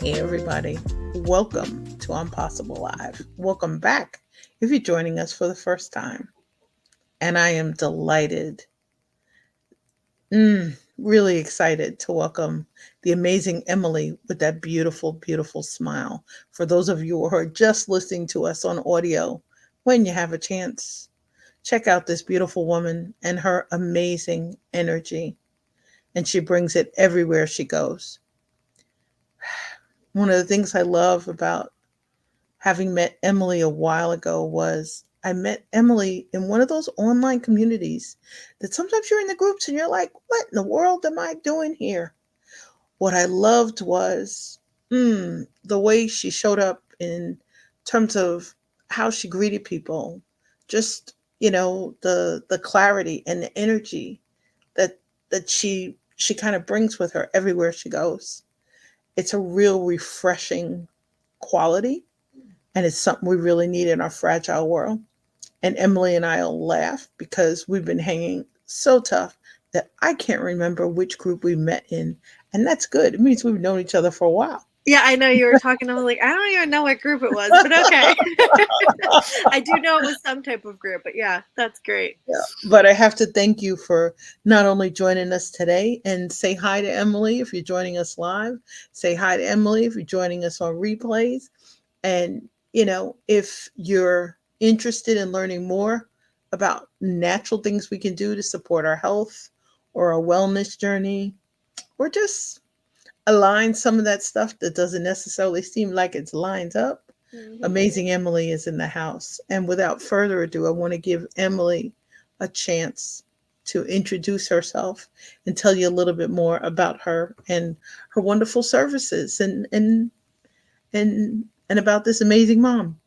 Hey, everybody. Welcome to Impossible Live. Welcome back if you're joining us for the first time. And I am delighted, really excited to welcome the amazing Emily with that beautiful, beautiful smile. For those of you who are just listening to us on audio, when you have a chance, check out this beautiful woman and her amazing energy. And she brings it everywhere she goes. One of the things I love about having met Emily a while ago was I met Emily in one of those online communities that sometimes you're in the groups and you're like, what in the world am I doing here? What I loved was the way she showed up in terms of how she greeted people, just the clarity and the energy that she kind of brings with her everywhere she goes. It's a real refreshing quality, and it's something we really need in our fragile world. And Emily and I will laugh because we've been hanging so tough that I can't remember which group we met in. And that's good. It means we've known each other for a while. Yeah, I know you were talking. I was like, I don't even know what group it was, but okay. I do know it was some type of group, but yeah, that's great. Yeah. But I have to thank you for not only joining us today, and say hi to Emily if you're joining us live. Say hi to Emily if you're joining us on replays. And, if you're interested in learning more about natural things we can do to support our health or our wellness journey, or just align some of that stuff that doesn't necessarily seem like it's lined up, Hmm. Amazing Emily is in the house. And without further ado, I want to give Emily a chance to introduce herself and tell you a little bit more about her and her wonderful services and about this amazing mom.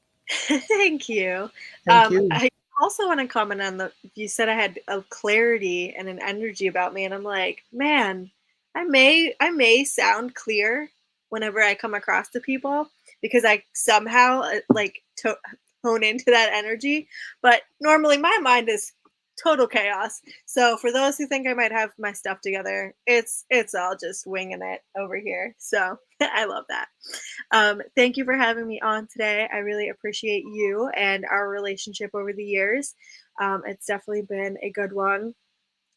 Thank you. Thank you. I also want to comment on you said I had a clarity and an energy about me, and I'm like, man, I may sound clear whenever I come across to people because I somehow hone into that energy, but normally my mind is total chaos. So for those who think I might have my stuff together, it's all just winging it over here. So I love that. Thank you for having me on today. I really appreciate you and our relationship over the years. It's definitely been a good one,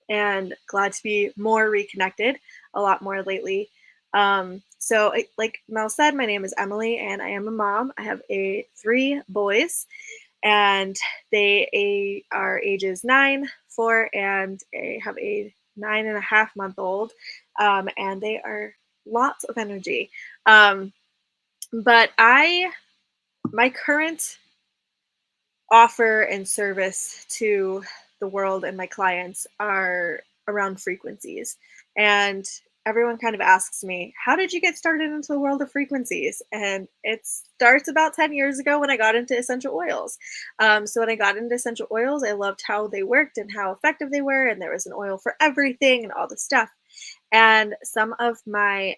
and glad to be more reconnected a lot more lately. Like Mel said, my name is Emily, and I am a mom. I have three boys, and are ages 9, 4, and I have a 9.5-month-old, and they are lots of energy. Um, but my current offer and service to the world and my clients are around frequencies. And everyone kind of asks me, how did you get started into the world of frequencies? And it starts about 10 years ago when I got into essential oils. So when I got into essential oils, I loved how they worked and how effective they were. And there was an oil for everything and all the stuff. And some of my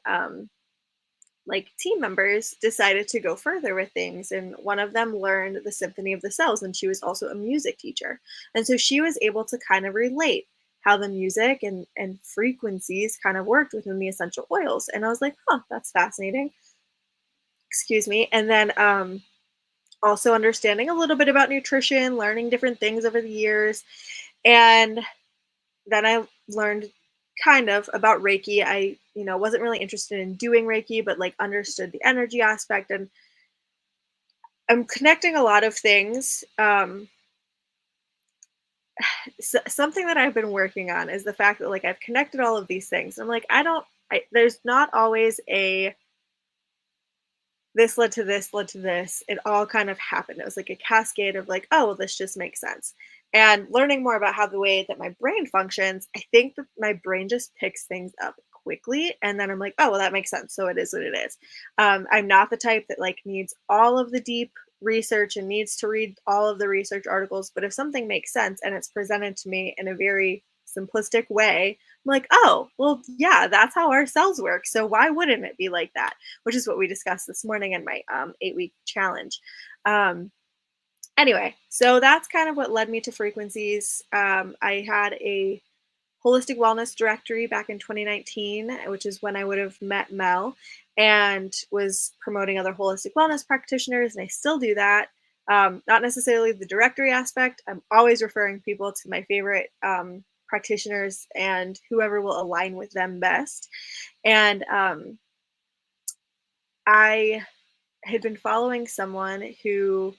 team members decided to go further with things, and one of them learned the symphony of the cells, and she was also a music teacher, and so she was able to kind of relate how the music and frequencies kind of worked within the essential oils. And I was like, huh, that's fascinating. Excuse me. And then also understanding a little bit about nutrition, learning different things over the years. And then I learned kind of about Reiki. I, wasn't really interested in doing Reiki, but like understood the energy aspect, and I'm connecting a lot of things. Something that I've been working on is the fact that like I've connected all of these things. I'm like, there's not always a this led to this, led to this. It all kind of happened. It was like a cascade of like, oh, well, this just makes sense. And learning more about how the way that my brain functions, I think that my brain just picks things up quickly. And then I'm like, oh, well, that makes sense. So it is what it is. I'm not the type that like needs all of the deep research and needs to read all of the research articles. But if something makes sense and it's presented to me in a very simplistic way, I'm like, oh, well, yeah, that's how our cells work. So why wouldn't it be like that? Which is what we discussed this morning in my 8-week challenge. Um, anyway, so that's kind of what led me to frequencies. I had a holistic wellness directory back in 2019, which is when I would have met Mel. and was promoting other holistic wellness practitioners, and I still do that. Not necessarily the directory aspect. I'm always referring people to my favorite practitioners and whoever will align with them best. And I had been following someone who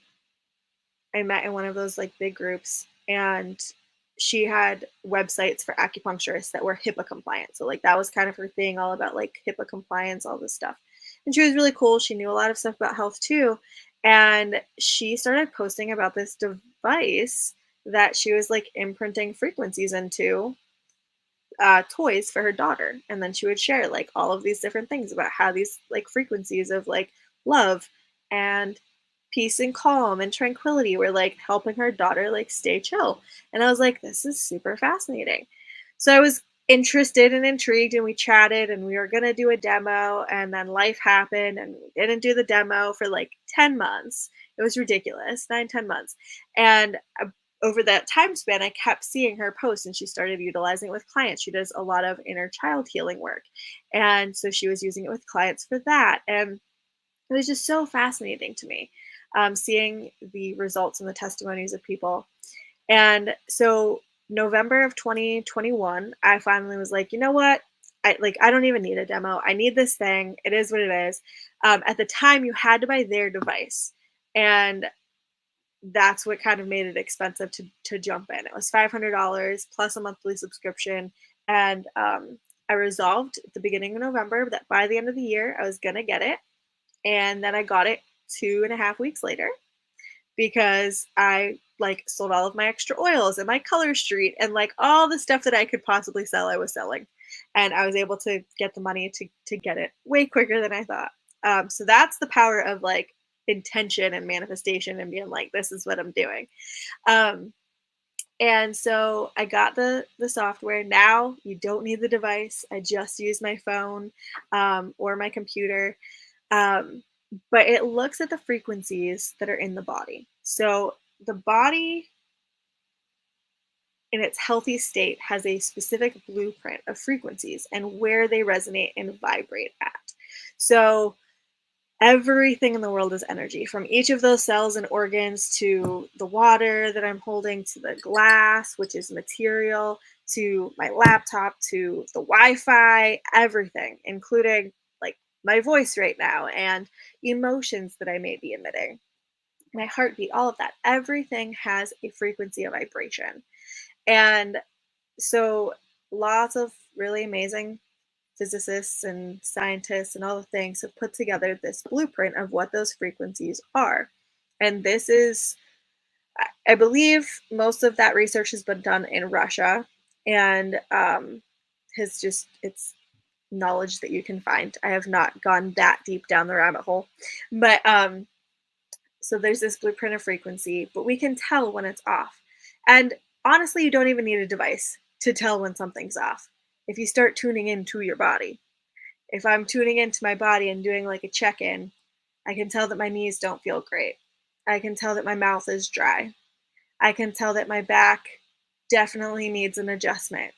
I met in one of those like big groups, and she had websites for acupuncturists that were HIPAA compliant. So like that was kind of her thing, all about like HIPAA compliance, all this stuff. And she was really cool. She knew a lot of stuff about health too. And she started posting about this device that she was like imprinting frequencies into toys for her daughter. And then she would share like all of these different things about how these like frequencies of like love and peace and calm and tranquility were like helping her daughter like stay chill. And I was like, this is super fascinating. So I was interested and intrigued, and we chatted, and we were going to do a demo, and then life happened and we didn't do the demo for like 10 months. It was ridiculous, 9, 10 months. And over that time span, I kept seeing her post, and she started utilizing it with clients. She does a lot of inner child healing work. And so she was using it with clients for that. And it was just so fascinating to me, seeing the results and the testimonies of people. And so November of 2021, I finally was like, you know what? I don't even need a demo. I need this thing. It is what it is. At the time, you had to buy their device, and that's what kind of made it expensive to jump in. It was $500 plus a monthly subscription, and I resolved at the beginning of November that by the end of the year I was gonna get it, and then I got it 2.5 weeks later because I like sold all of my extra oils and my color street and like all the stuff that I could possibly sell, I was selling, and I was able to get the money to get it way quicker than I thought. So that's the power of like intention and manifestation and being like, this is what I'm doing. Um, and so I got the software. Now you don't need the device. I just use my phone or my computer. Um, but it looks at the frequencies that are in the body. So the body in its healthy state has a specific blueprint of frequencies and where they resonate and vibrate at. So everything in the world is energy, from each of those cells and organs to the water that I'm holding, to the glass, which is material, to my laptop, to the Wi Fi, everything, including like my voice right now and emotions that I may be emitting, my heartbeat, all of that. Everything has a frequency, a vibration. And so lots of really amazing physicists and scientists and all the things have put together this blueprint of what those frequencies are. And this is, I believe, most of that research has been done in Russia, and has just, it's knowledge that you can find. I have not gone that deep down the rabbit hole, but so there's this blueprint of frequency, but we can tell when it's off. And honestly, you don't even need a device to tell when something's off. If you start tuning into your body, if I'm tuning into my body and doing like a check in, I can tell that my knees don't feel great. I can tell that my mouth is dry. I can tell that my back definitely needs an adjustment.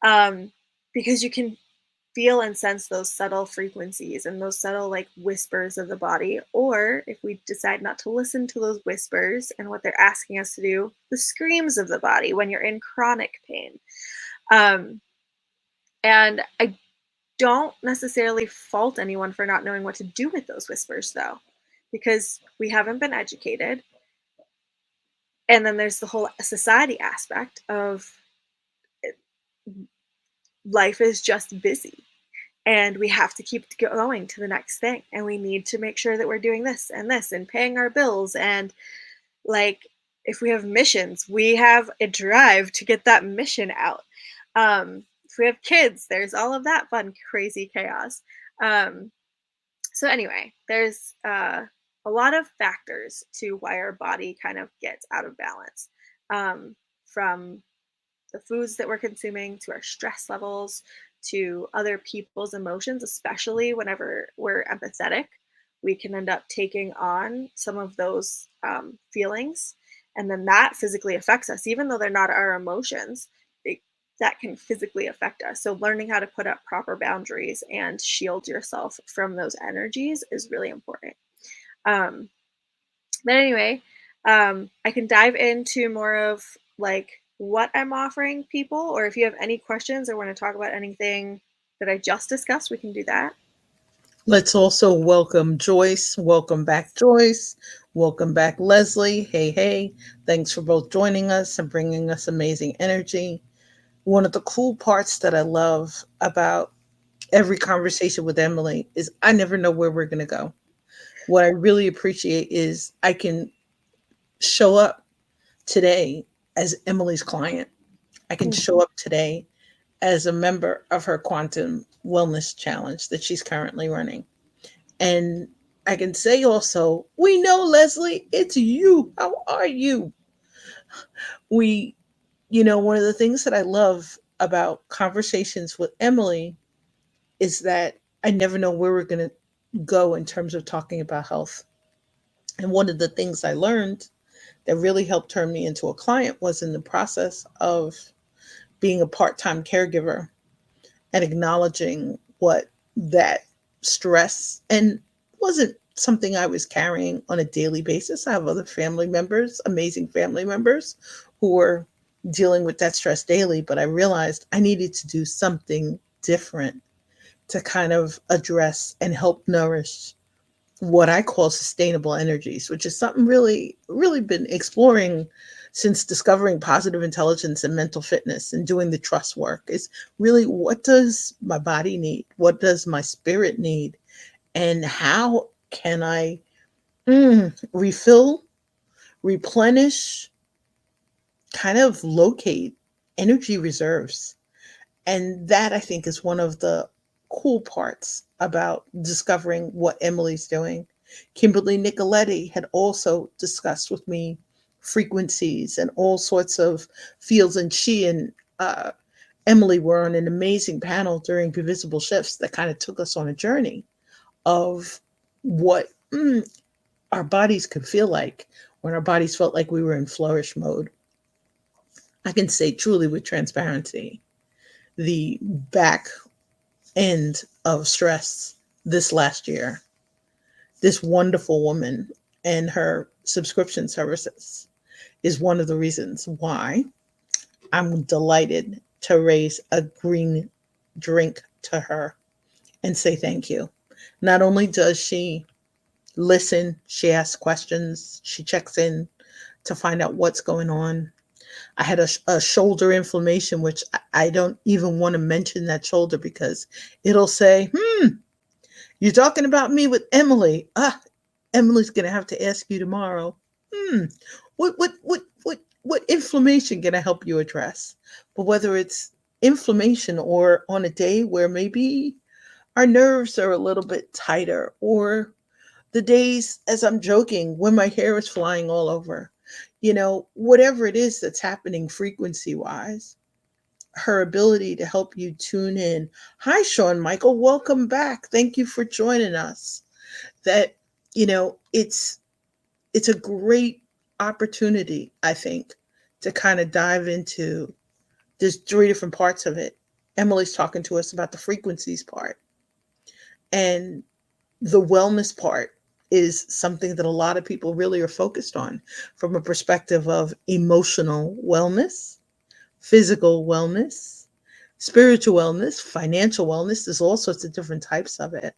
Um, because you can feel and sense those subtle frequencies and those subtle like whispers of the body. Or if we decide not to listen to those whispers and what they're asking us to do, the screams of the body when you're in chronic pain. Um, and I don't necessarily fault anyone for not knowing what to do with those whispers, though, because we haven't been educated. And then there's the whole society aspect of life is just busy, and we have to keep going to the next thing. And we need to make sure that we're doing this and paying our bills. And like, if we have missions, we have a drive to get that mission out. If we have kids, there's all of that fun, crazy chaos. Um, So anyway, there's a lot of factors to why our body kind of gets out of balance, from the foods that we're consuming to our stress levels to other people's emotions, especially whenever we're empathetic. We can end up taking on some of those feelings, and then that physically affects us, even though they're not our emotions. They, that can physically affect us. So learning how to put up proper boundaries and shield yourself from those energies is really important. Um, but anyway, I can dive into more of like what I'm offering people, or if you have any questions or want to talk about anything that I just discussed, we can do that. Let's also welcome Joyce. Welcome back, Joyce. Welcome back, Leslie. Hey, hey. Thanks for both joining us and bringing us amazing energy. One of the cool parts that I love about every conversation with Emily is I never know where we're going to go. What I really appreciate is I can show up today as Emily's client. I can Mhm. show up today as a member of her quantum wellness challenge that she's currently running. And I can say also, we know, Leslie, it's you. How are you? We, one of the things that I love about conversations with Emily is that I never know where we're going to go in terms of talking about health. And one of the things I learned that really helped turn me into a client was in the process of being a part time caregiver and acknowledging what that stress and wasn't something I was carrying on a daily basis. I have other family members, amazing family members, who were dealing with that stress daily, but I realized I needed to do something different to kind of address and help nourish what I call sustainable energies, which is something really, really been exploring since discovering positive intelligence and mental fitness and doing the trust work. Is really, what does my body need? What does my spirit need? And how can I refill, replenish, kind of locate energy reserves? And that, I think, is one of the cool parts about discovering what Emily's doing. Kimberly Nicoletti had also discussed with me frequencies and all sorts of fields, and she and Emily were on an amazing panel during Visible Shifts that kind of took us on a journey of what our bodies could feel like when our bodies felt like we were in flourish mode. I can say truly with transparency, the back end of stress this last year, this wonderful woman and her subscription services is one of the reasons why I'm delighted to raise a green drink to her and say thank you. Not only does she listen, she asks questions, she checks in to find out what's going on. I had a shoulder inflammation, which I don't even want to mention that shoulder because it'll say, you're talking about me with Emily. Emily's gonna have to ask you tomorrow. Hmm. What inflammation can I help you address? But whether it's inflammation or on a day where maybe our nerves are a little bit tighter, or the days, as I'm joking, when my hair is flying all over, whatever it is that's happening frequency wise, her ability to help you tune in. Hi, Sean Michael. Welcome back. Thank you for joining us. That, it's a great opportunity, I think, to kind of dive into. There's three different parts of it. Emily's talking to us about the frequencies part, and the wellness part is something that a lot of people really are focused on from a perspective of emotional wellness, physical wellness, spiritual wellness, financial wellness. There's all sorts of different types of it.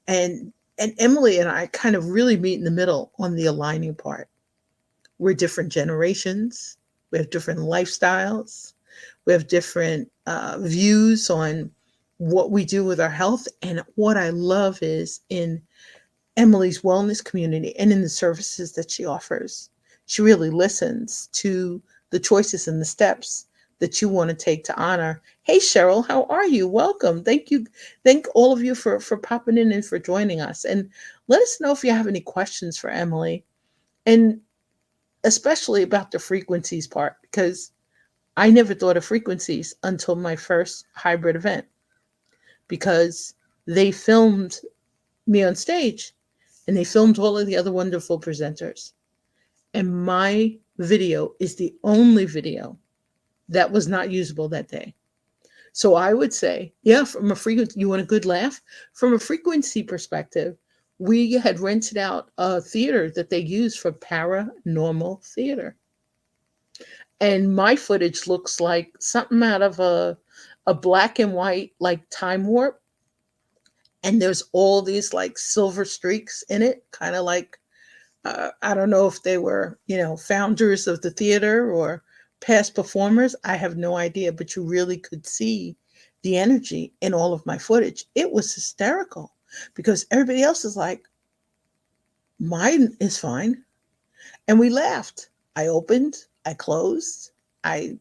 And Emily and I kind of really meet in the middle on the aligning part. We're different generations. We have different lifestyles. We have different views on what we do with our health. And what I love is in Emily's wellness community and in the services that she offers, she really listens to the choices and the steps that you want to take to honor. Hey, Cheryl, how are you? Welcome. Thank you. Thank all of you for popping in and for joining us. And let us know if you have any questions for Emily. And especially about the frequencies part, because I never thought of frequencies until my first hybrid event, because they filmed me on stage and they filmed all of the other wonderful presenters. And my video is the only video that was not usable that day. So I would say, yeah, from a frequency, you want a good laugh? From a frequency perspective, we had rented out a theater that they use for paranormal theater. And my footage looks like something out of a black and white like time warp, and there's all these like silver streaks in it, kind of like I don't know if they were, founders of the theater or past performers. I have no idea, but you really could see the energy in all of my footage. It was hysterical because everybody else is like, mine is fine. And we laughed. I opened, I closed. I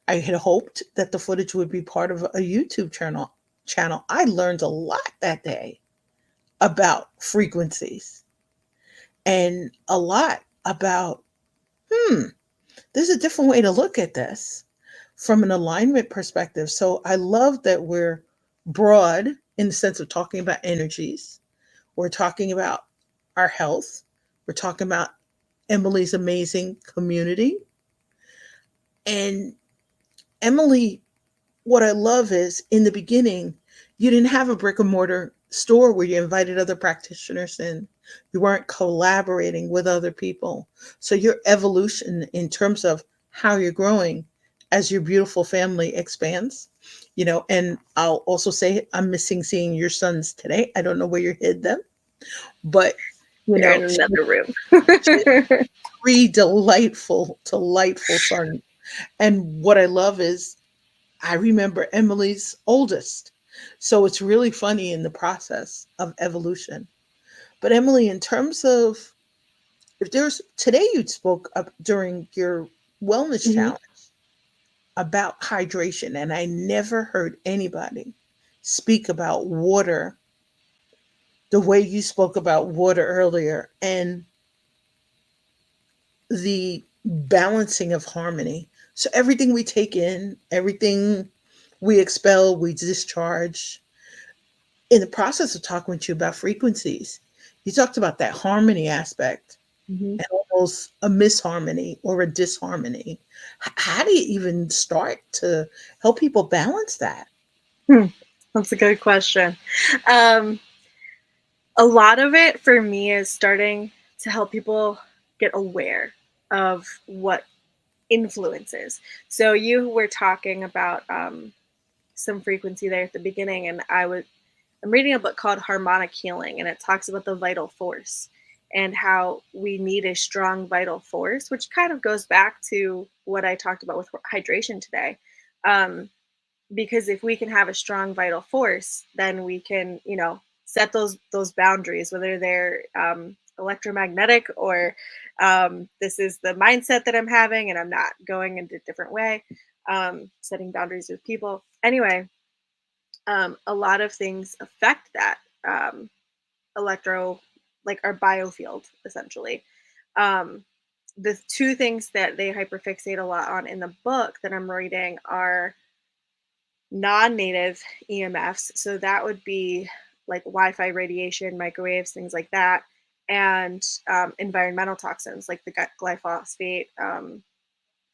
I had hoped that the footage would be part of a YouTube channel. I learned a lot that day about frequencies and a lot about there's a different way to look at this from an alignment perspective. So I love that we're broad in the sense of talking about energies. We're talking about our health. We're talking about Emily's amazing community. And Emily, what I love is in the beginning, you didn't have a brick and mortar store where you invited other practitioners in. You weren't collaborating with other people. So your evolution in terms of how you're growing as your beautiful family expands, and I'll also say I'm missing seeing your sons today. I don't know where you hid them, but They're in she another room. has three delightful, delightful sons. And what I love is I remember Emily's oldest. So it's really funny in the process of evolution. But Emily, in terms of if there's today, you spoke up during your wellness Mhm. challenge about hydration, and I never heard anybody speak about water the way you spoke about water earlier and the balancing of harmony. So everything we take in, everything we expel, we discharge, in the process of talking with you about frequencies, you talked about that harmony aspect Mhm. and almost a misharmony or a disharmony. How do you even start to help people balance that? Hmm. That's a good question. Um, a lot of it for me is starting to help people get aware of what influences. So you were talking about some frequency there at the beginning, and I'm reading a book called Harmonic Healing, and it talks about the vital force and how we need a strong vital force, which kind of goes back to what I talked about with hydration today. Um, because if we can have a strong vital force, then we can, set those boundaries, whether they're electromagnetic or this is the mindset that I'm having, and I'm not going in a different way. Setting boundaries with people. Anyway, a lot of things affect that electro, like our biofield, essentially. Um, the two things that they hyperfixate a lot on in the book that I'm reading are non-native EMFs. So that would be like Wi-Fi radiation, microwaves, things like that, and environmental toxins like the glyphosate,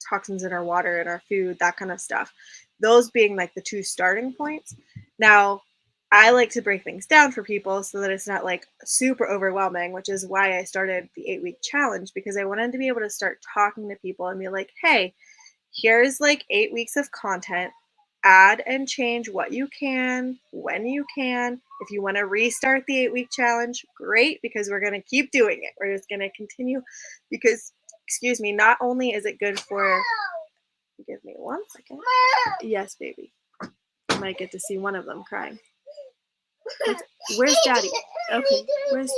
toxins in our water and our food, that kind of stuff. Those being like the two starting points. Now, I like to break things down for people so that it's not like super overwhelming, which is why I started the 8-week challenge, because I wanted to be able to start talking to people and be like, hey, here's like 8 weeks of content. Add and change what you can, when you can. If you want to restart the 8-week challenge, great, because we're going to keep doing it. We're just going to continue because, excuse me, not only is it good for, give me 1 second. Yes, baby. You might get to see one of them crying. Where's daddy? Okay, where's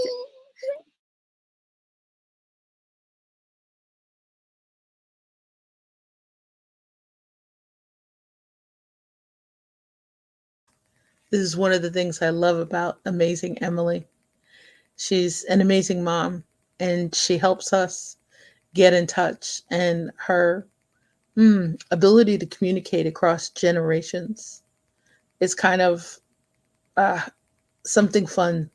This is one of the things I love about amazing Emily. She's an amazing mom and she helps us get in touch, and her ability to communicate across generations is kind of uh, something fun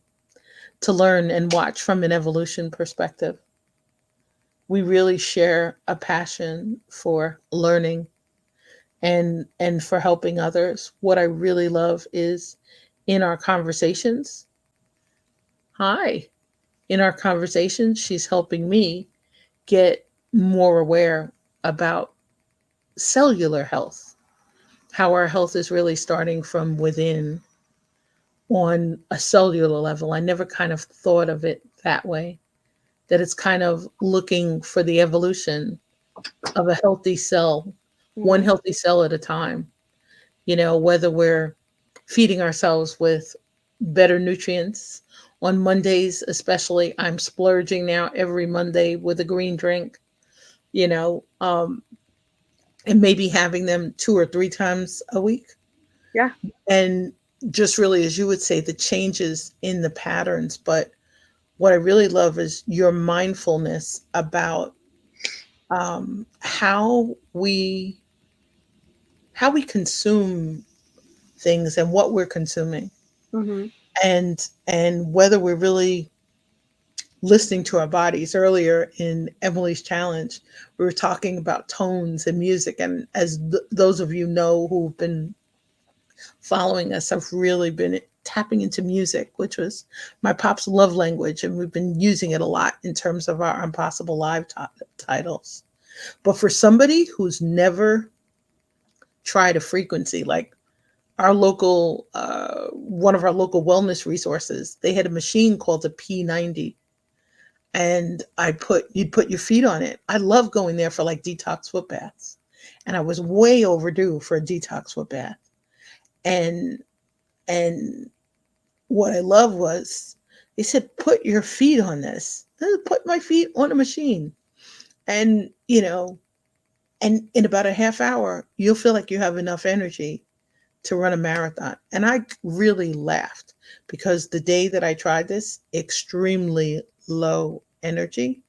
to learn and watch from an evolution perspective. We really share a passion for learning and for helping others. What I really love is in our conversations, hi, in our conversations, she's helping me get more aware about cellular health, how our health is really starting from within on a cellular level. I never kind of thought of it that way, that it's kind of looking for the evolution of a healthy cell, one Mhm. healthy cell at a time. Whether we're feeding ourselves with better nutrients. On Mondays, especially, I'm splurging now every Monday with a green drink, you know, um, and maybe having them 2 or 3 times a week. Yeah. And just really, as you would say, the changes in the patterns. But what I really love is your mindfulness about how we consume things and what we're consuming, Mhm. and whether we're really listening to our bodies. Earlier in Emily's challenge, we were talking about tones and music, and as those of you know who've been following us, I've really been tapping into music, which was my pop's love language, and we've been using it a lot in terms of our Impossible Live titles. But for somebody who's never tried a frequency, like our local one of our local wellness resources, they had a machine called a P90, and you'd put your feet on it. I love going there for like detox foot baths, and I was way overdue for a detox foot bath. And and what I love was they said, put your feet on this. I put my feet on a machine, and and in about a half hour you'll feel like you have enough energy to run a marathon. And I really laughed because the day that I tried this, extremely low energy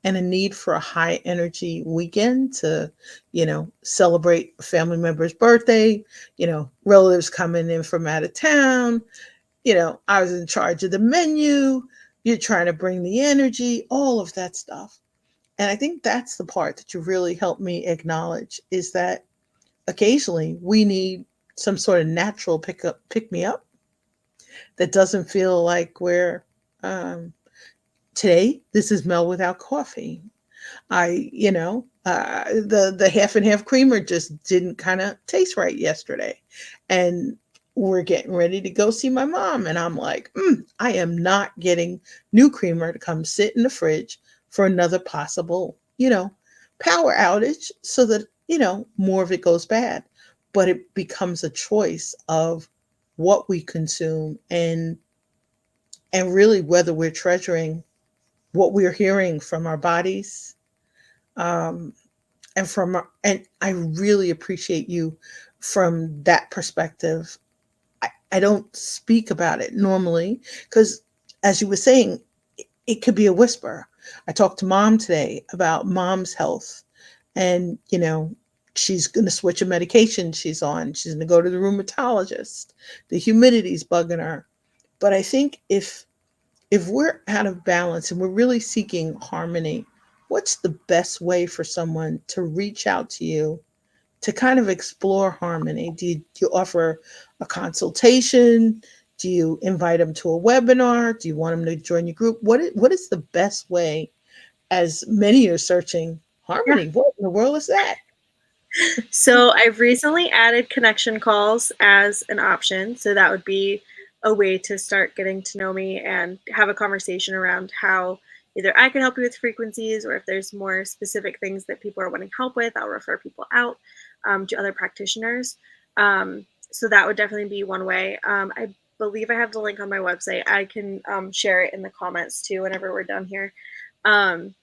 and a need for a high energy weekend to, celebrate a family member's birthday, relatives coming in from out of town. I was in charge of the menu. You're trying to bring the energy, all of that stuff. And I think that's the part that you really helped me acknowledge, is that occasionally we need some sort of natural pick me up that doesn't feel like we're um, today. This is Mel without coffee. The half and half creamer just didn't kind of taste right yesterday, and we're getting ready to go see my mom, and I'm like, I am not getting new creamer to come sit in the fridge for another possible, power outage, so that more of it goes bad. But it becomes a choice of what we consume, and really whether we're treasuring what we're hearing from our bodies, um, and I really appreciate you from that perspective. I don't speak about it normally because, as you were saying, it could be a whisper. I talked to mom today about mom's health, and she's going to switch a medication she's on. She's going to go to the rheumatologist. The humidity's bugging her. But I think if we're out of balance and we're really seeking harmony, what's the best way for someone to reach out to you to kind of explore harmony? Do you offer a consultation? Do you invite them to a webinar? Do you want them to join your group? What is the best way, as many are searching Yeah. harmony? What in the world is that? So I've recently added connection calls as an option. So that would be a way to start getting to know me and have a conversation around how either I can help you with frequencies, or if there's more specific things that people are wanting help with, I'll refer people out to other practitioners. So that would definitely be one way. I believe I have the link on my website. I can share it in the comments too whenever we're done here. Um,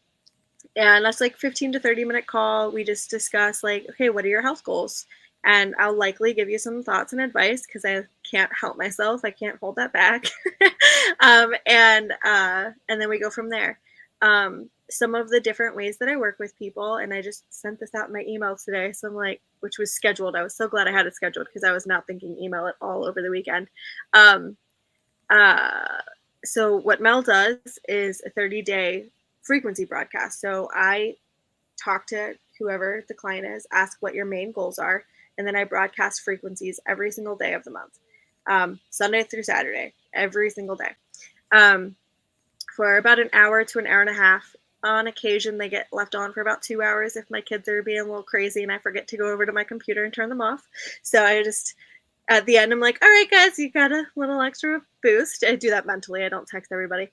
and that's like 15 to 30-minute call. We just discuss like, okay, what are your health goals? And I'll likely give you some thoughts and advice because I can't help myself. I can't hold that back. And then we go from there. Some of the different ways that I work with people, and I just sent this out in my email today. So I'm like, which was scheduled. I was so glad I had it scheduled because I was not thinking email at all over the weekend. Um, uh, so what Mel does is a 30-day frequency broadcast. So I talk to whoever the client is, ask what your main goals are, and then I broadcast frequencies every single day of the month, Sunday through Saturday, every single day, um, for about an hour to an hour and a half. On occasion, they get left on for about 2 hours if my kids are being a little crazy and I forget to go over to my computer and turn them off. So I just at the end, I'm like, all right, guys, you got a little extra boost. I do that mentally. I don't text everybody.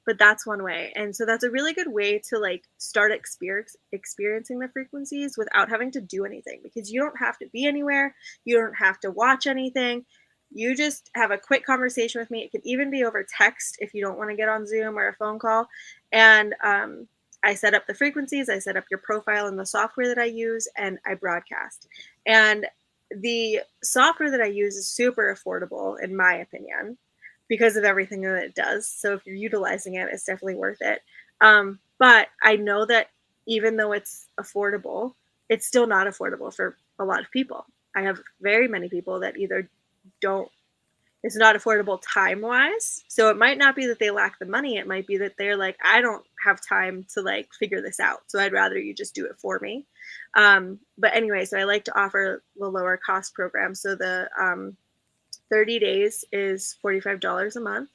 But that's one way. And so that's a really good way to like start experiencing the frequencies without having to do anything, because you don't have to be anywhere. You don't have to watch anything. You just have a quick conversation with me. It could even be over text if you don't want to get on Zoom or a phone call. And I set up the frequencies, I set up your profile in the software that I use, and I broadcast. And the software that I use is super affordable, in my opinion, because of everything that it does. So if you're utilizing it, it's definitely worth it. But I know that even though it's affordable, it's still not affordable for a lot of people. I have very many people that either don't, it's not affordable time wise. So it might not be that they lack the money. It might be that they're like, I don't have time to like figure this out. So I'd rather you just do it for me. But anyway, so I like to offer the lower cost program. So the 30 days is $45 a month.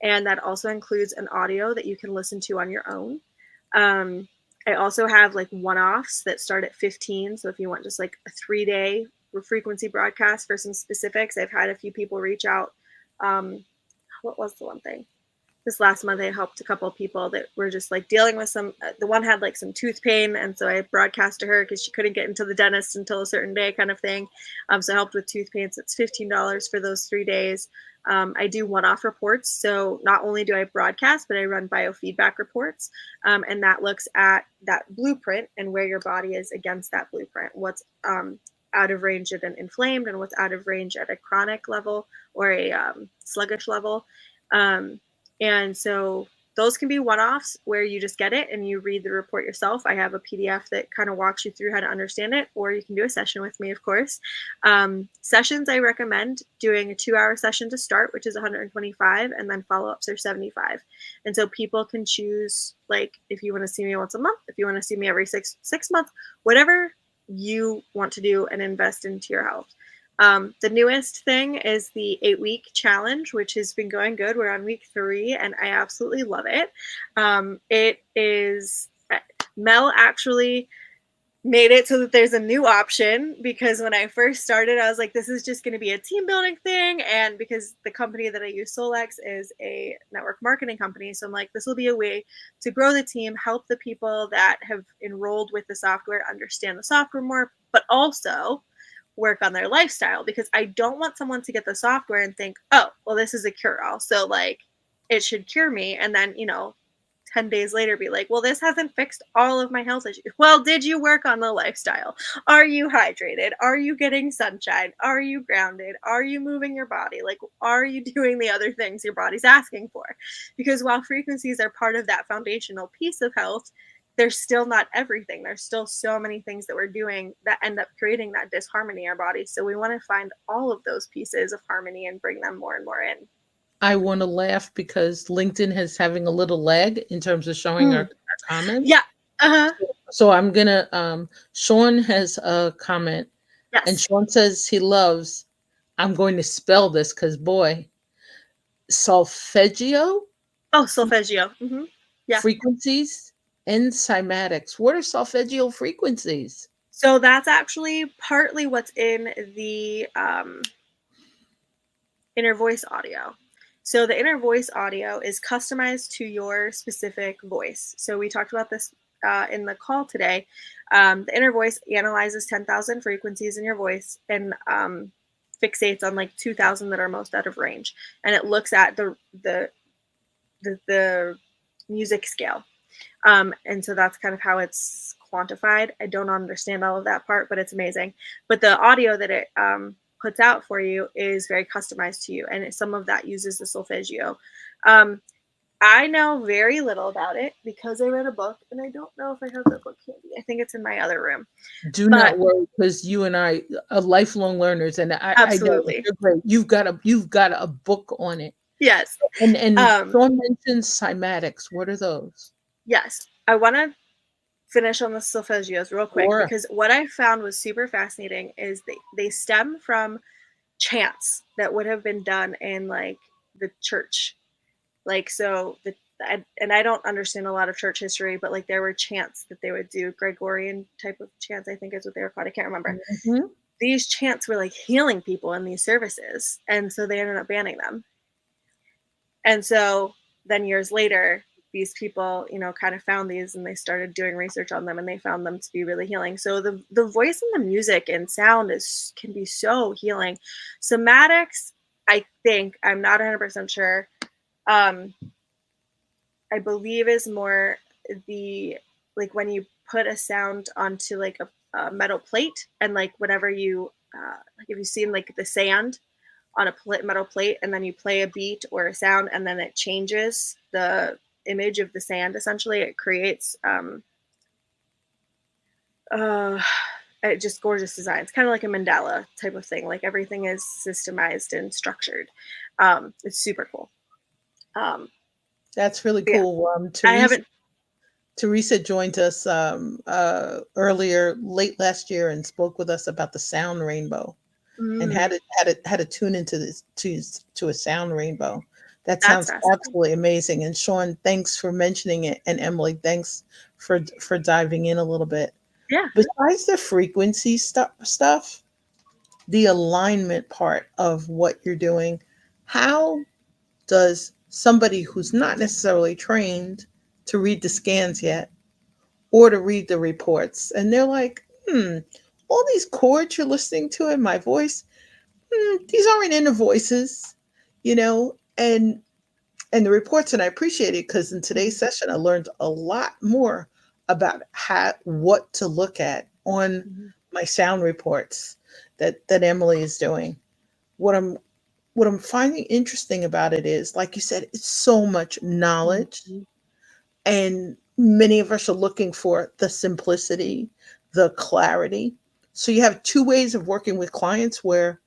And that also includes an audio that you can listen to on your own. I also have like one-offs that start at 15. So if you want just like a 3-day frequency broadcast for some specifics, I've had a few people reach out. What was the one thing? This last month, I helped a couple of people that were just like dealing with some, the one had like some tooth pain. And so I broadcast to her because she couldn't get into the dentist until a certain day kind of thing. So I helped with tooth pain. So it's $15 for those 3 days. I do one-off reports. So not only do I broadcast, but I run biofeedback reports. And that looks at that blueprint and where your body is against that blueprint. What's out of range at an inflamed and what's out of range at a chronic level or a sluggish level. And so those can be one-offs where you just get it and you read the report yourself. I have a PDF that kind of walks you through how to understand it, or you can do a session with me, of course. Sessions, I recommend doing a 2-hour session to start, which is 125, and then follow-ups are 75. And so people can choose, like, if you want to see me once a month, if you want to see me every six months, whatever you want to do and invest into your health. The newest thing is the 8-week challenge, which has been going good. We're on week 3 and I absolutely love it. It is, Mel actually made it so that there's a new option, because when I first started, I was like, this is just going to be a team building thing. And because the company that I use, Solex, is a network marketing company. So I'm like, this will be a way to grow the team, help the people that have enrolled with the software understand the software more, but also work on their lifestyle, because I don't want someone to get the software and think, oh, well, this is a cure-all, so like it should cure me, and then 10 days later be like, well, this hasn't fixed all of my health issues. Well, did you work on the lifestyle? Are you hydrated? Are you getting sunshine? Are you grounded? Are you moving your body? Like, are you doing the other things your body's asking for? Because while frequencies are part of that foundational piece of health, they're still not everything. There's still so many things that we're doing that end up creating that disharmony in our bodies. So we want to find all of those pieces of harmony and bring them more and more in. I want to laugh because LinkedIn is having a little lag in terms of showing our Mm. comments. Yeah. Uh-huh. So I'm gonna Sean has a comment and Yes. Sean says he loves, I'm going to spell this because boy, solfeggio Oh, solfeggio. Yeah. frequencies and cymatics. What are solfeggio frequencies? So that's actually partly what's in the inner voice audio. So the inner voice audio is customized to your specific voice. So we talked about this in the call today. The inner voice analyzes 10,000 frequencies in your voice and fixates on like 2,000 that are most out of range, and it looks at the music scale. And so that's kind of how it's quantified. I don't understand all of that part, but it's amazing. But the audio that it puts out for you is very customized to you, and some of that uses the solfeggio. I know very little about it because I read a book, and I don't know if I have that book handy. I think it's in my other room. Do But not worry, because you and I are lifelong learners, and I know absolutely, you're great. You've got a book on it. yes, And um, Sean mentioned cymatics. What are those? yes. I want to finish on the solfeggios real quick, Or because what I found was super fascinating is they stem from chants that would have been done in like the church. Like, so and I don't understand a lot of church history, but like there were chants that they would do, Gregorian type of chants, I think is what they were called. I can't remember. Mhm. These chants were like healing people in these services, and so they ended up banning them. And so then years later, these people, you know, kind of found these and they started doing research on them and they found them to be really healing. So the voice and the music and sound is can be so healing. Somatics, I think, I'm not 100% sure. Um, I believe is more the like when you put a sound onto like a metal plate, and like whenever you like if you've seen like the sand on a metal plate and then you play a beat or a sound and then it changes the image of the sand, essentially it creates uh just gorgeous designs, kind of like a mandala type of thing, like everything is systemized and structured. It's super cool. um that's really yeah, cool. I haven't. Teresa joined us earlier, late last year, and spoke with us about the sound rainbow and mm, how to tune into this to a sound rainbow. That that's sounds fascinating. absolutely amazing. And Sean, thanks for mentioning it, and Emily, thanks for diving in a little bit. Yeah. Besides the frequency stuff, the alignment part of what you're doing, how does somebody who's not necessarily trained to read the scans yet or to read the reports, and they're like, all these chords you're listening to in my voice, these aren't inner voices, you know, and the reports, and I appreciate it because in today's Mhm, session I learned a lot more about how what to look at on mhm, my sound reports that Emily is doing. What I'm what I'm finding interesting about it is, like you said, it's so much knowledge, mhm, and many of us are looking for the simplicity, the clarity. So you have two ways of working with clients where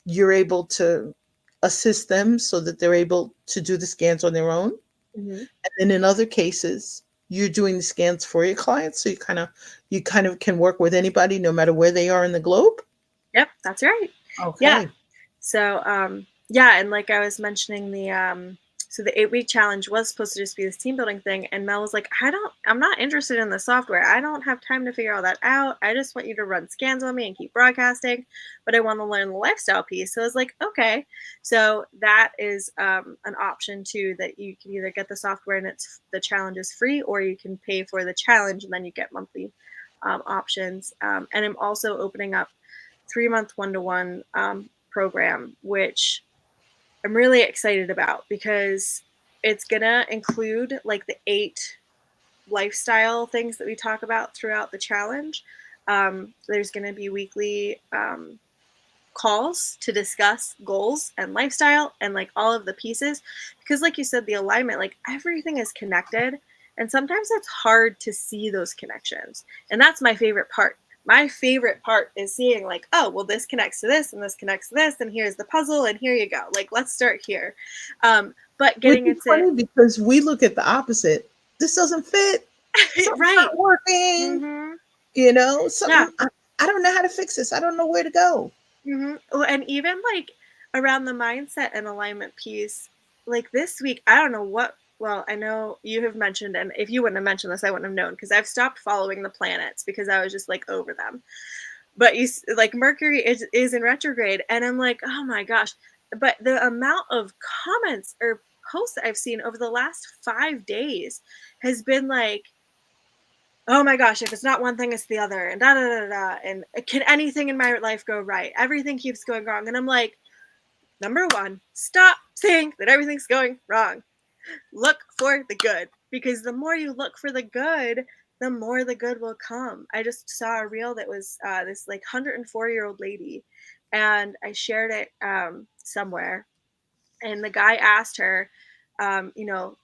you're able to assist them so that they're able to do the scans on their own. mhm. And then in other cases, you're doing the scans for your clients. So you kind of can work with anybody no matter where they are in the globe. Yep, that's right. Yeah. Okay. So, yeah, and like I was mentioning, so the 8-week challenge was supposed to just be this team building thing, and Mel was like, I'm not interested in the software. I don't have time to figure all that out. I just want you to run scans on me and keep broadcasting, but I want to learn the lifestyle piece. So I was like, okay. So that is an option too, that you can either get the software and the challenge is free, or you can pay for the challenge and then you get monthly options. And I'm also opening up 3-month one-to-one program, which I'm really excited about because it's gonna include like the 8 lifestyle things that we talk about throughout the challenge. There's gonna be weekly calls to discuss goals and lifestyle and like all of the pieces, because like you said, the alignment, like everything is connected, and sometimes it's hard to see those connections, and that's my favorite part. My favorite part is seeing like, oh well, this connects to this and this connects to this, and here's the puzzle and here you go, like let's start here. But Which getting is into funny because we look at the opposite. This doesn't fit. Something's right. not working. Mm-hmm. Yeah. I don't know how to fix this. I don't know where to go. Well, and even like around the mindset and alignment piece, like this week, I don't know what. Well, I know you have mentioned, and if you wouldn't have mentioned this, I wouldn't have known because I've stopped following the planets because I was just like over them. But like Mercury is in retrograde, and I'm like, oh my gosh. But the amount of comments or posts that I've seen over the last 5 days has been like, oh my gosh, if it's not one thing, it's the other, and da da da da. And can anything in my life go right? Everything keeps going wrong. And I'm like, number one, stop saying that everything's going wrong. Look for the good, because the more you look for the good, the more the good will come. I just saw a reel that was this like 104-year-old lady, and I shared it somewhere. And the guy asked her, you know,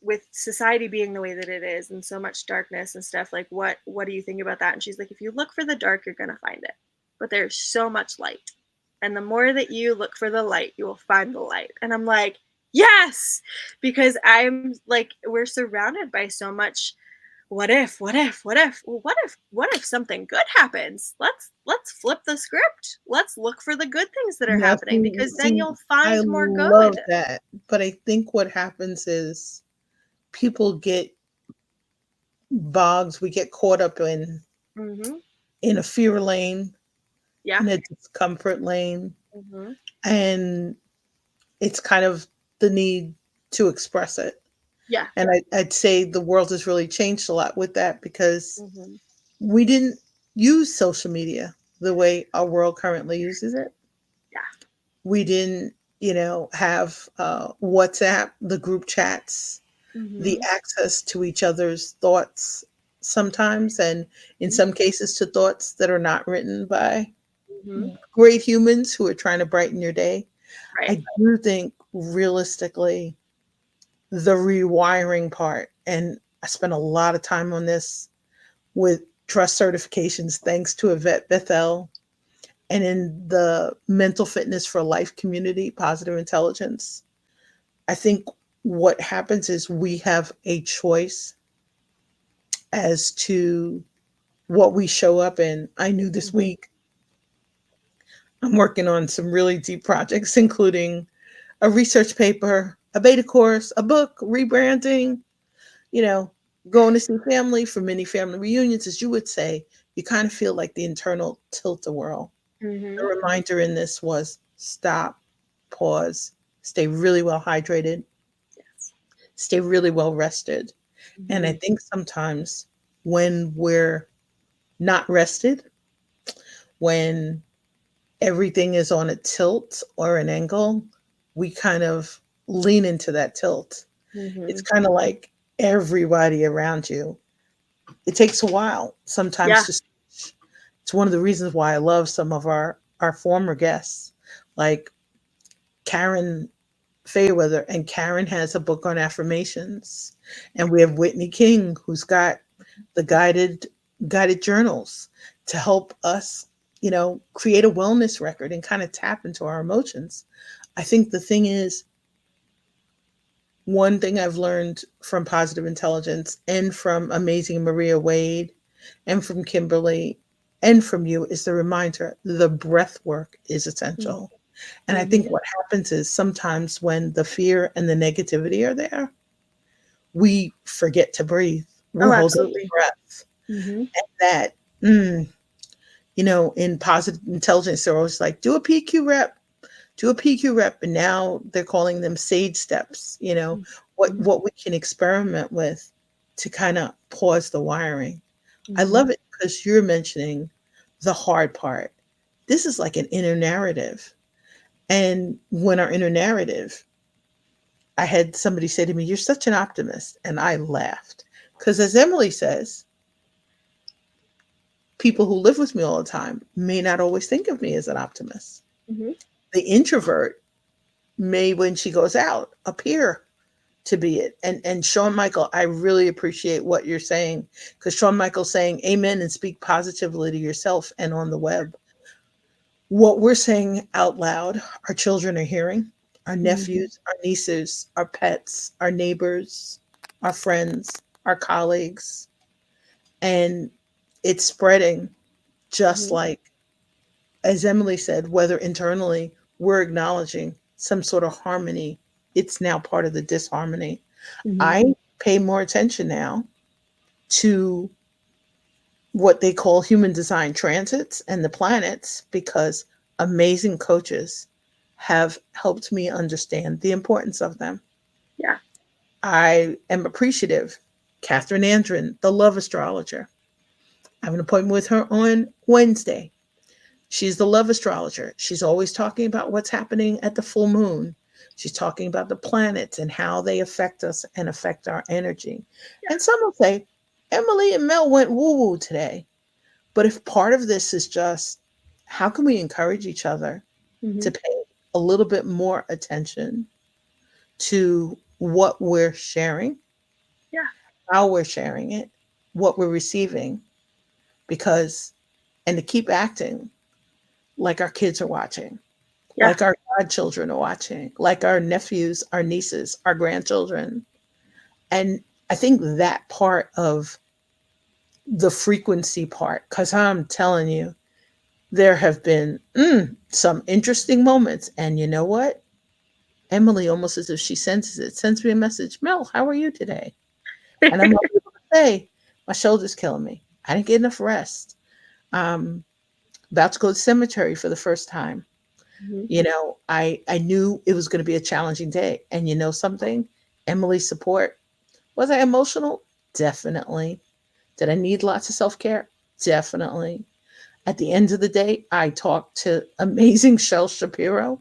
with society being the way that it is and so much darkness and stuff, like what do you think about that? And she's like, if you look for the dark, you're going to find it, but there's so much light, and the more that you look for the light, you will find the light. And I'm like, yes, because I'm like, we're surrounded by so much what if, what if, what if, well, what if something good happens? Let's flip the script. Let's look for the good things that are Now, happening because then see, you'll I find more love good. that, but I think what happens is people get bogs. We get caught up Mhm. in a fear lane, Yeah. in a discomfort lane, Mhm. and it's kind of the need to express it. Yeah. And I'd say the world has really changed a lot with that because Mhm. we didn't use social media the way our world currently uses it. Yeah. We didn't, have WhatsApp, the group chats, the Mhm. access to each other's thoughts sometimes, and in Mhm. some cases to thoughts that are not written by Mhm. great humans who are trying to brighten your day. Right. I do think realistically, the rewiring part, and I spent a lot of time on this with trust certifications, thanks to Yvette Bethel, and in the mental fitness for life community, positive intelligence. I think what happens is we have a choice as to what we show up in. I knew this Mhm. week I'm working on some really deep projects, including a research paper, a beta course, a book, rebranding, you know, going to see family for many family reunions, as you would say. You kind of feel like the internal tilt-a-whirl. The Mhm. reminder in this was stop, pause, stay really well hydrated, Yes. stay really well rested. And I Mhm. think sometimes when we're not rested, when everything is on a tilt or an angle, we kind of lean into that tilt. It's Mhm. kind of like everybody around you. It takes a while sometimes Yeah. to switch. It's one of the reasons why I love some of our former guests, like Karen Fayweather, and Karen has a book on affirmations. And we have Whitney King, who's got the guided journals to help us, create a wellness record and kind of tap into our emotions. I think the thing is, one thing I've learned from positive intelligence and from amazing Maria Wade and from Kimberly and from you is the reminder the breath work is Mhm. essential. And I think Mhm. what happens is sometimes when the fear and the negativity are there, we forget to breathe. We're Oh, holding the absolutely. breath. Mhm. And that, mm, in positive intelligence, they're always like, do a PQ rep, do a PQ rep. And now they're calling them SAGE steps, Mhm. what we can experiment with to kind of pause the wiring. I Mhm. love it because you're mentioning the hard part. This is like an inner narrative. And when our inner narrative, I had somebody say to me, "You're such an optimist." And I laughed. Because as Emily says, people who live with me all the time may not always think of me as an optimist. Mhm. The introvert may, when she goes out, appear to be it. And Shawn Michael, I really appreciate what you're saying because Shawn Michael's saying amen and speak positively to yourself and on the web. What we're saying out loud, our children are hearing, our Mhm. nephews, our nieces, our pets, our neighbors, our friends, our colleagues, and it's spreading just Mhm. like, as Emily said, whether internally we're acknowledging some sort of harmony, it's now part of the disharmony. Mhm. I pay more attention now to what they call human design transits and the planets because amazing coaches have helped me understand the importance of them. Yeah. I am appreciative. Catherine Andron, the love astrologer. I have an appointment with her on Wednesday. She's the love astrologer. She's always talking about what's happening at the full moon. She's talking about the planets and how they affect us and affect our energy. Yeah. And some will say, Emily and Mel went woo woo today. But if part of this is just how can we encourage each other to Mhm. pay a little bit more attention to what we're sharing, Yeah. how we're sharing it, what we're receiving, because, and to keep acting like our kids are watching, Yeah. like our godchildren are watching, like our nephews, our nieces, our grandchildren. And I think that part of the frequency part, because I'm telling you, there have been some interesting moments. And you know what? Emily, almost as if she senses it, sends me a message, Mel, how are you today? And I'm able to say, my shoulder's killing me. I didn't get enough rest. Um, About to go to the cemetery for the first time. Mhm. I knew it was going to be a challenging day. And you know something? Emily's support. Was I emotional? Definitely. Did I need lots of self care? Definitely. At the end of the day, I talked to amazing Shel Shapiro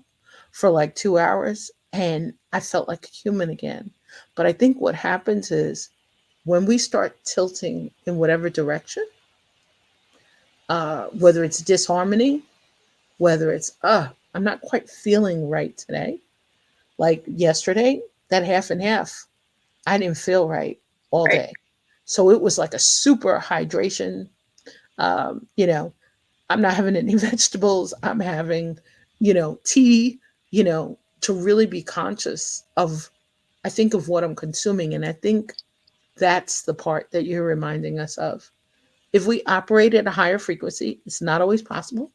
for like 2 hours and I felt like a human again. But I think what happens is when we start tilting in whatever direction, whether it's disharmony, whether it's, I'm not quite feeling right today. Like yesterday, that half and half, I didn't feel right all Right. day. So it was like a super hydration. Um, you know, I'm not having any vegetables. I'm having, tea, to really be conscious of, I think, of what I'm consuming. And I think that's the part that you're reminding us of. If we operate at a higher frequency, it's not always possible.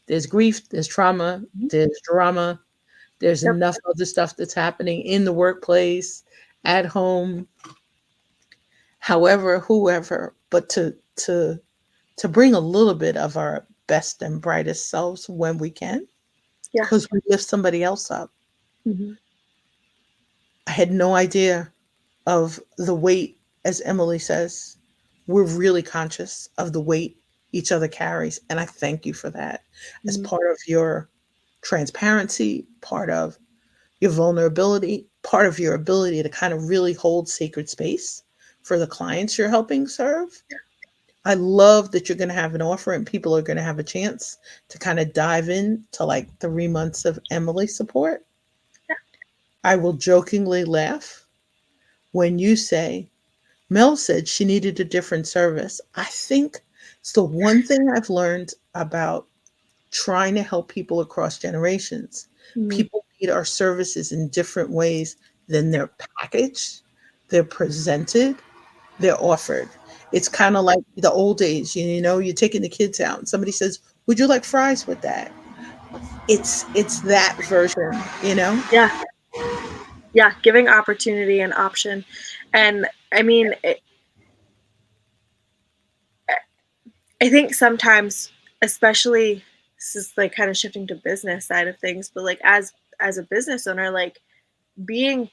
There's grief, there's trauma, Mhm. there's drama, there's Yep. enough other stuff that's happening in the workplace, at home, however, whoever, but to bring a little bit of our best and brightest selves when we can, Yeah. because we lift somebody else up. Mhm. I had no idea of the weight, as Emily says. We're really conscious of the weight each other carries. And I thank you for that as Mhm. part of your transparency, part of your vulnerability, part of your ability to kind of really hold sacred space for the clients you're helping serve. I love that you're going to have an offer and people are going to have a chance to kind of dive in to like 3 months of Emily support. Yeah. I will jokingly laugh when you say, Mel said she needed a different service. I think it's the one thing I've learned about trying to help people across generations. Mhm. People need our services in different ways than they're packaged, they're presented, they're offered. It's Yeah. kind of like the old days, you're taking the kids out and somebody says, "Would you like fries with that?" It's that version. Yeah. Yeah. Giving opportunity and option. And I mean, I think sometimes, especially this is like kind of shifting to business side of things, but like as a business owner, like being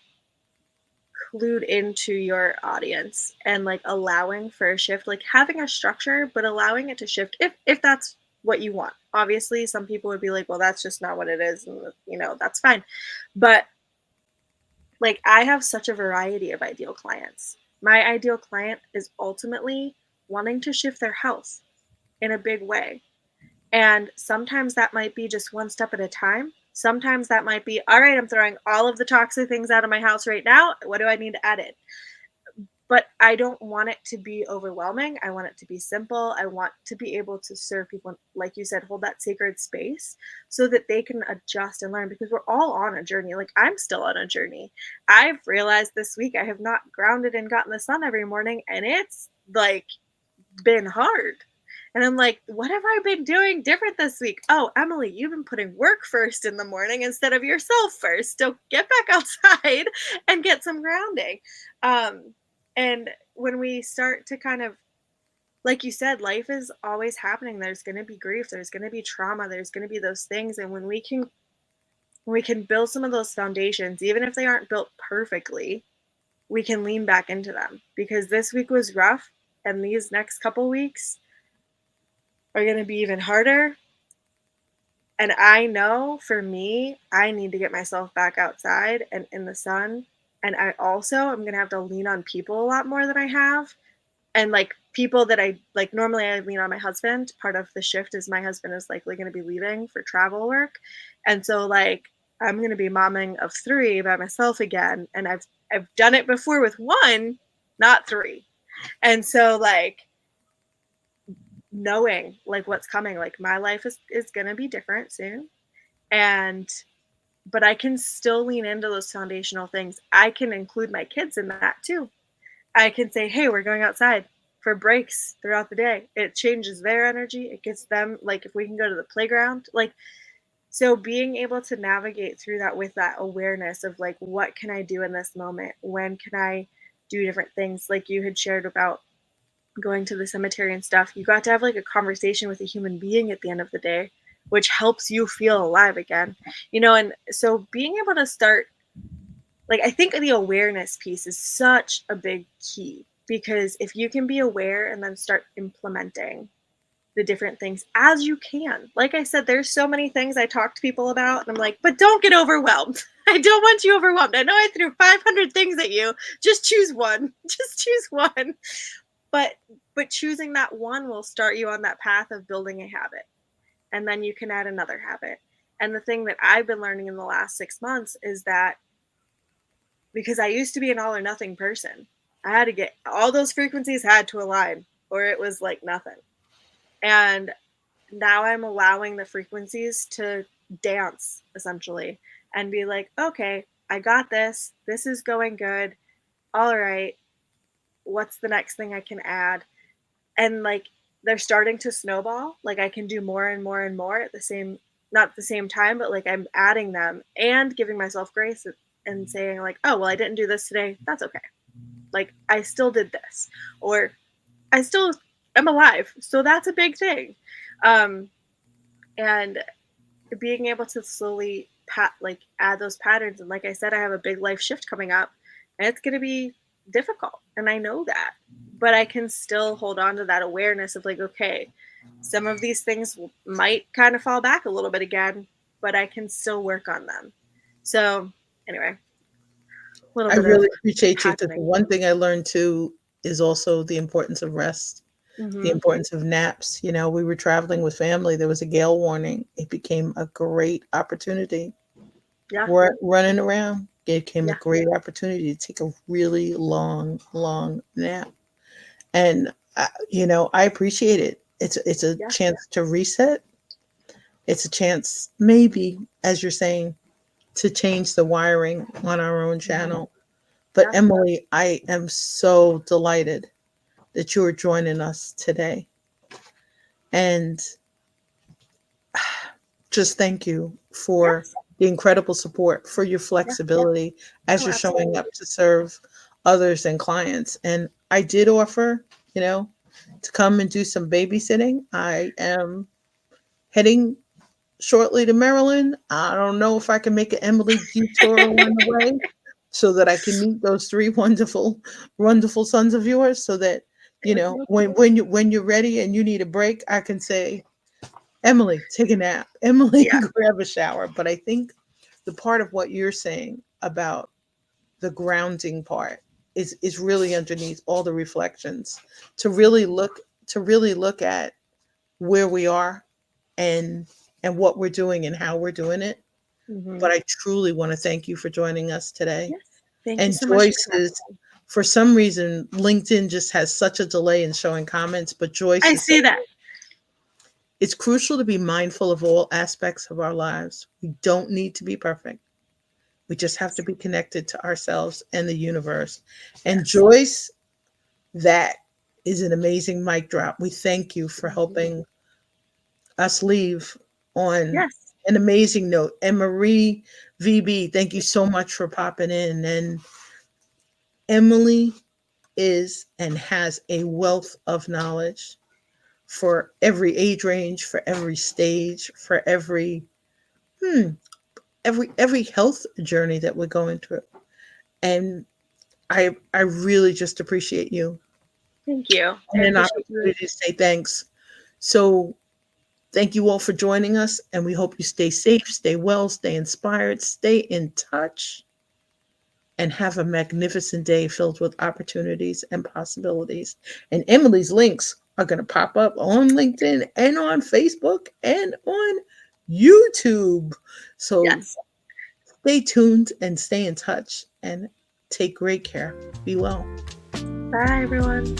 clued into your audience and like allowing for a shift, like having a structure, but allowing it to shift if that's what you want. Obviously, some people would be like, well, that's just not what it is, and that's fine. But like I have such a variety of ideal clients. My ideal client is ultimately wanting to shift their health in a big way. And sometimes that might be just one step at a time. Sometimes that might be, all right, I'm throwing all of the toxic things out of my house right now. What do I need to add in? But I don't want it to be overwhelming. I want it to be simple. I want to be able to serve people, like you said, hold that sacred space so that they can adjust and learn because we're all on a journey. Like I'm still on a journey. I've realized this week I have not grounded and gotten the sun every morning, and it's like been hard. And I'm like, what have I been doing different this week? Oh, Emily, you've been putting work first in the morning instead of yourself first. So get back outside and get some grounding. Um, and when we start to kind of, like you said, life is always happening. There's going to be grief, there's going to be trauma, there's going to be those things. And when we can build some of those foundations, even if they aren't built perfectly, we can lean back into them because this week was rough and these next couple weeks are going to be even harder. And I know for me, I need to get myself back outside and in the sun. And I also am going to have to lean on people a lot more than I have. And like people that I like, normally I lean on my husband. Part of the shift is my husband is likely going to be leaving for travel work. And so, like, I'm going to be momming of three by myself again. And I've done it before with one, not three. And so, like, knowing like what's coming, like my life is going to be different soon, and but I can still lean into those foundational things. I can include my kids in that too. I can say, hey, we're going outside. for breaks throughout the day. It changes their energy. It gets them, like, if we can go to the playground, like, so being able to navigate through that with that awareness of like, what can I do in this moment? When can I do different things? Like you had shared about going to the cemetery and stuff. You got to have like a conversation with a human being at the end of the day, which helps you feel alive again. And so being able to start, like, I think the awareness piece is such a big key, because if you can be aware and then start implementing the different things as you can. Like I said, there's so many things I talk to people about, and I'm like, but don't get overwhelmed. I don't want you overwhelmed. I know I threw 500 things at you. Just choose one. Just choose one. But choosing that one will start you on that path of building a habit. And then you can add another habit. And the thing that I've been learning in the last 6 months is that, because I used to be an all or nothing person, I had to get all those frequencies had to align, or it was like nothing. And now I'm allowing the frequencies to dance essentially and be like, okay, I got this. This is going good. All right. What's the next thing I can add? And like, they're starting to snowball. Like I can do more and more and more at the same, not at the same time, but like I'm adding them and giving myself grace and saying like, oh, well, I didn't do this today. That's okay. Like I still did this, or I still am alive. So that's a big thing. Um, and being able to slowly add those patterns. And like I said, I have a big life shift coming up, and it's going to be difficult, and I know that, but I can still hold on to that awareness of like, okay, some of these things might kind of fall back a little bit again, but I can still work on them. So anyway, a little I bit of really appreciate you, because the unpacking. one thing I learned too is also the importance of rest, the Mm-hmm. importance of naps. We were traveling with family. There was a gale warning. It became a great opportunity. Yeah. We're running around. It became a Yeah. great opportunity to take a really long, long nap. And I appreciate it. It's a Yeah. chance to reset. It's a chance, maybe, as you're saying, to change the wiring on our own Mm-hmm. channel. But Yeah. Emily, I am so delighted that you are joining us today. And just thank you for Yes. the incredible support, for your Yeah. flexibility as Oh, you're showing absolutely. up to serve others and clients. And I did offer, to come and do some babysitting. I am heading shortly to Maryland. I don't know if I can make an Emily detour along the way so that I can meet those three wonderful, wonderful sons of yours, so that, Okay. when you're ready and you need a break, I can say, Emily, take a nap. Emily, Yeah. grab a shower. But I think the part of what you're saying about the grounding part is really underneath all the reflections, to really look at where we are, and what we're doing and how we're doing it. Mm-hmm. But I truly want to thank you for joining us today. Yes. Thank you And so much for Joyce is, connecting. for some reason, LinkedIn just has such a delay in showing comments. But Joyce I is see saying, that. it's crucial to be mindful of all aspects of our lives. We don't need to be perfect. We just have to be connected to ourselves and the universe. And Yes. Joyce, that is an amazing mic drop. We thank you for Mhm. helping us leave on Yes. an amazing note. And Marie VB, thank you so much for popping in. And Emily is and has a wealth of knowledge for every age range, for every stage, for hmm, every health journey that we're going through. And I really just appreciate you, Thank you. I and an appreciate you. opportunity to say thanks. So thank you all for joining us, and we hope you stay safe, stay well, stay inspired, stay in touch, and have a magnificent day filled with opportunities and possibilities. And Emily's links are going to pop up on LinkedIn and on Facebook and on YouTube. So Yes. stay tuned and stay in touch, and take great care. Be well. Bye, everyone.